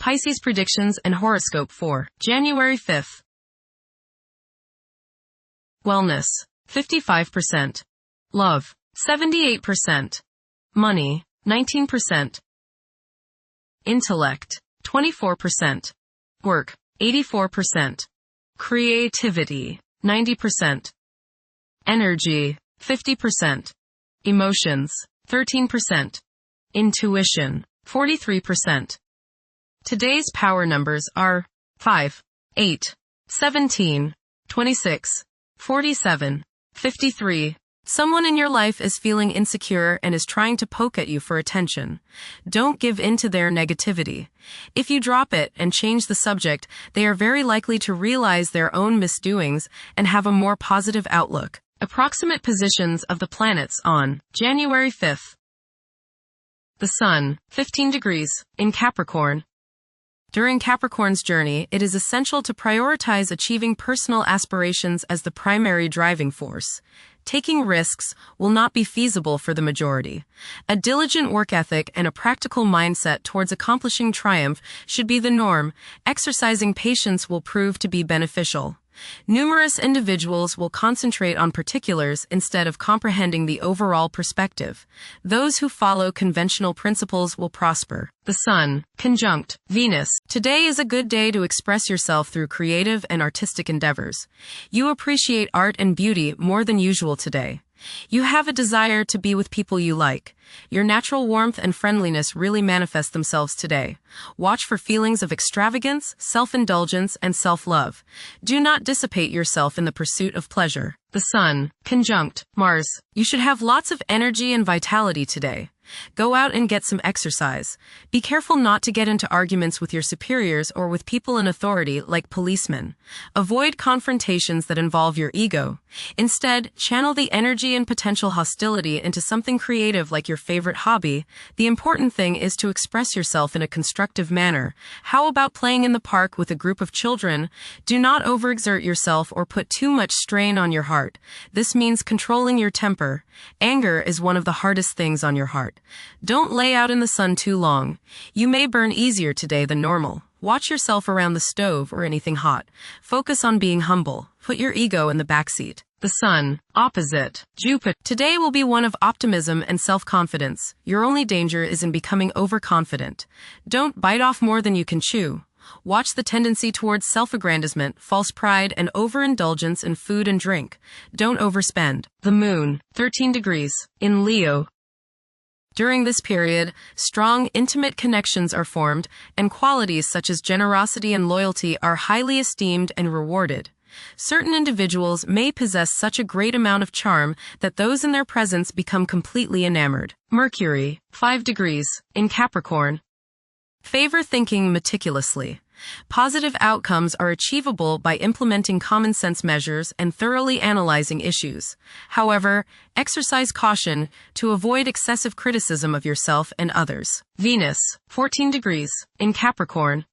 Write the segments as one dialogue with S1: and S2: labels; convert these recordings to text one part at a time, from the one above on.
S1: Pisces predictions and horoscope for January 5th. Wellness, 55%. Love, 78%. Money, 19%. Intellect, 24%. Work, 84%. Creativity, 90%. Energy, 50%. Emotions, 13%. Intuition, 43%. Today's power numbers are 5, 8, 17, 26, 47, 53. Someone in your life is feeling insecure and is trying to poke at you for attention. Don't give in to their negativity. If you drop it and change the subject, they are very likely to realize their own misdoings and have a more positive outlook. Approximate positions of the planets on January 5th. The Sun, 15 degrees, in Capricorn. During Capricorn's journey, it is essential to prioritize achieving personal aspirations as the primary driving force. Taking risks will not be feasible for the majority. A diligent work ethic and a practical mindset towards accomplishing triumph should be the norm. Exercising patience will prove to be beneficial. Numerous individuals will concentrate on particulars instead of comprehending the overall perspective. Those who follow conventional principles will prosper. The Sun, conjunct Venus. Today is a good day to express yourself through creative and artistic endeavors. You appreciate art and beauty more than usual today. You have a desire to be with people you like. Your natural warmth and friendliness really manifest themselves today. Watch for feelings of extravagance, self-indulgence, and self-love. Do not dissipate yourself in the pursuit of pleasure. The Sun, conjunct Mars. You should have lots of energy and vitality today. Go out and get some exercise. Be careful not to get into arguments with your superiors or with people in authority like policemen. Avoid confrontations that involve your ego. Instead, channel the energy and potential hostility into something creative like your favorite hobby. The important thing is to express yourself in a constructive manner. How about playing in the park with a group of children? Do not overexert yourself or put too much strain on your heart. This means controlling your temper. Anger is one of the hardest things on your heart. Don't lay out in the sun too long. You may burn easier today than normal. Watch yourself around the stove or anything hot. Focus on being humble. Put your ego in the backseat. The Sun, opposite Jupiter. Today will be one of optimism and self-confidence. Your only danger is in becoming overconfident. Don't bite off more than you can chew. Watch the tendency towards self-aggrandizement, false pride, and overindulgence in food and drink. Don't overspend. The Moon, 13 degrees, in Leo. During this period, strong, intimate connections are formed, and qualities such as generosity and loyalty are highly esteemed and rewarded. Certain individuals may possess such a great amount of charm that those in their presence become completely enamored. Mercury, 5 degrees, in Capricorn. Favor thinking meticulously. Positive outcomes are achievable by implementing common sense measures and thoroughly analyzing issues. However, exercise caution to avoid excessive criticism of yourself and others. Venus, 14 degrees, in Capricorn.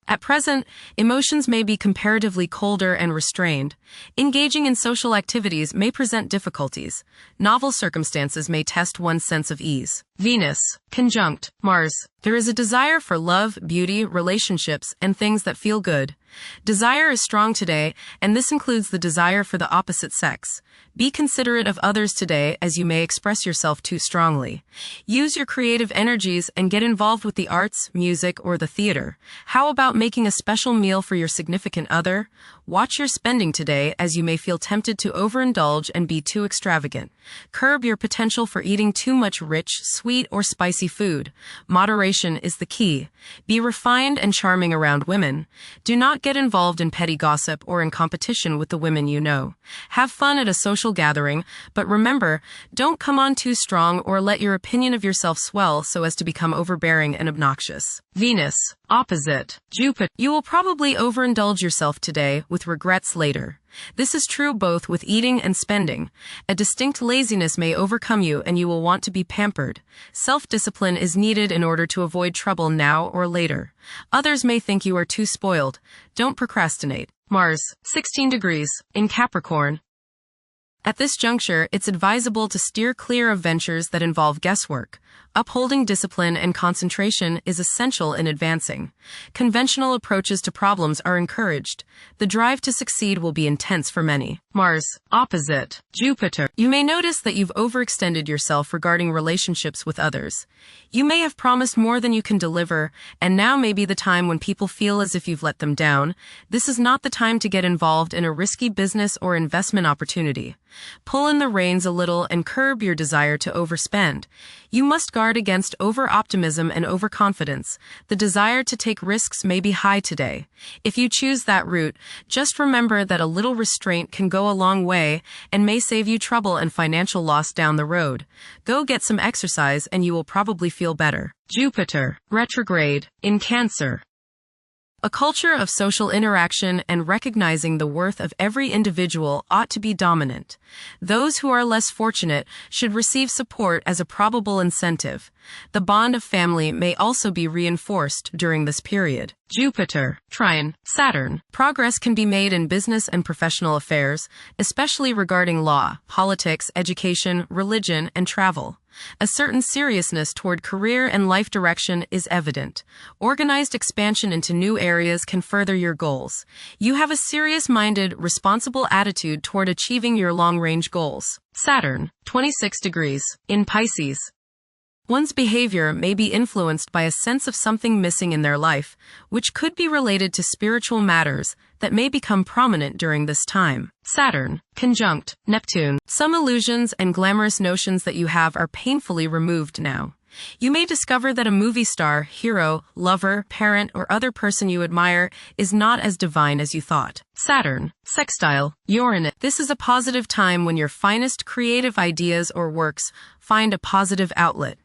S1: At present, emotions may be comparatively colder and restrained. Engaging in social activities may present difficulties. Novel circumstances may test one's sense of ease. Venus, conjunct Mars. There is a desire for love, beauty, relationships, and things that feel good. Desire is strong today, and this includes the desire for the opposite sex. Be considerate of others today as you may express yourself too strongly. Use your creative energies and get involved with the arts, music, or the theater. How about making a special meal for your significant other? Watch your spending today as you may feel tempted to overindulge and be too extravagant. Curb your potential for eating too much rich, sweet, or spicy food. Moderation is the key. Be refined and charming around women. Do not get involved in petty gossip or in competition with the women you know. Have fun at a social gathering, but remember, don't come on too strong or let your opinion of yourself swell so as to become overbearing and obnoxious. Venus, opposite Jupiter. You will probably overindulge yourself today with regrets later. This is true both with eating and spending. A distinct laziness may overcome you and you will want to be pampered. Self-discipline is needed in order to avoid trouble now or later. Others may think you are too spoiled. Don't procrastinate. Mars, 16 degrees, in Capricorn. At this juncture, it's advisable to steer clear of ventures that involve guesswork. Upholding discipline and concentration is essential in advancing. Conventional approaches to problems are encouraged. The drive to succeed will be intense for many. Mars, opposite Jupiter. You may notice that you've overextended yourself regarding relationships with others. You may have promised more than you can deliver, and now may be the time when people feel as if you've let them down. This is not the time to get involved in a risky business or investment opportunity. Pull in the reins a little and curb your desire to overspend. You must guard against over-optimism and overconfidence. The desire to take risks may be high today. If you choose that route, just remember that a little restraint can go a long way and may save you trouble and financial loss down the road. Go get some exercise and you will probably feel better. Jupiter, retrograde, in Cancer. A culture of social interaction and recognizing the worth of every individual ought to be dominant. Those who are less fortunate should receive support as a probable incentive. The bond of family may also be reinforced during this period. Jupiter, trine, Saturn. Progress can be made in business and professional affairs, especially regarding law, politics, education, religion, and travel. A certain seriousness toward career and life direction is evident. Organized expansion into new areas can further your goals. You have a serious-minded, responsible attitude toward achieving your long-range goals. Saturn, 26 degrees, in Pisces. One's behavior may be influenced by a sense of something missing in their life, which could be related to spiritual matters that may become prominent during this time. Saturn, conjunct Neptune. Some illusions and glamorous notions that you have are painfully removed now. You may discover that a movie star, hero, lover, parent, or other person you admire is not as divine as you thought. Saturn, sextile Uranus. This is a positive time when your finest creative ideas or works find a positive outlet.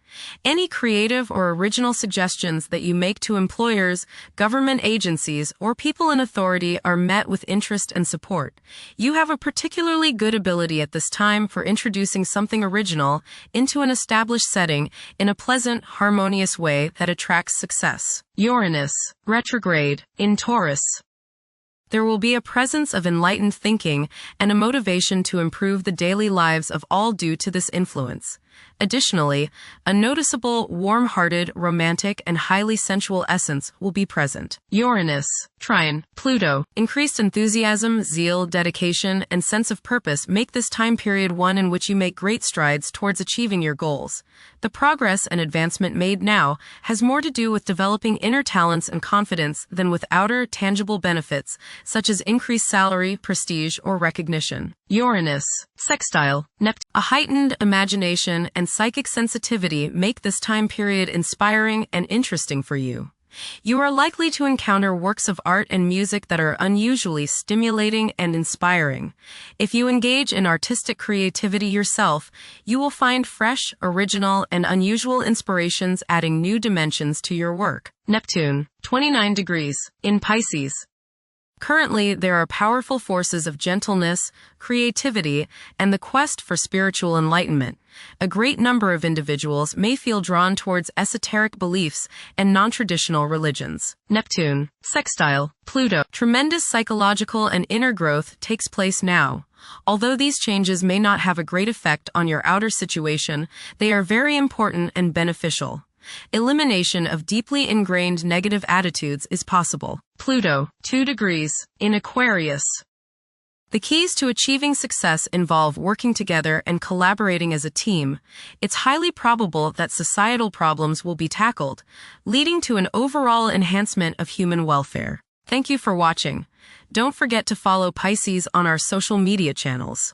S1: Any creative or original suggestions that you make to employers, government agencies, or people in authority are met with interest and support. You have a particularly good ability at this time for introducing something original into an established setting in a pleasant, harmonious way that attracts success. Uranus, retrograde, in Taurus. There will be a presence of enlightened thinking and a motivation to improve the daily lives of all due to this influence. Additionally, a noticeable, warm-hearted, romantic, and highly sensual essence will be present. Uranus, trine, Pluto. Increased enthusiasm, zeal, dedication, and sense of purpose make this time period one in which you make great strides towards achieving your goals. The progress and advancement made now has more to do with developing inner talents and confidence than with outer, tangible benefits, such as increased salary, prestige, or recognition. Uranus, sextile Neptune. A heightened imagination and psychic sensitivity make this time period inspiring and interesting for you. You are likely to encounter works of art and music that are unusually stimulating and inspiring. If you engage in artistic creativity yourself, you will find fresh, original, and unusual inspirations adding new dimensions to your work. Neptune, 29 degrees, in Pisces. Currently, there are powerful forces of gentleness, creativity, and the quest for spiritual enlightenment. A great number of individuals may feel drawn towards esoteric beliefs and non-traditional religions. Neptune, sextile Pluto. Tremendous psychological and inner growth takes place now. Although these changes may not have a great effect on your outer situation, they are very important and beneficial. Elimination of deeply ingrained negative attitudes is possible. Pluto, 2 degrees, in Aquarius. The keys to achieving success involve working together and collaborating as a team. It's highly probable that societal problems will be tackled, leading to an overall enhancement of human welfare. Thank you for watching. Don't forget to follow Pisces on our social media channels.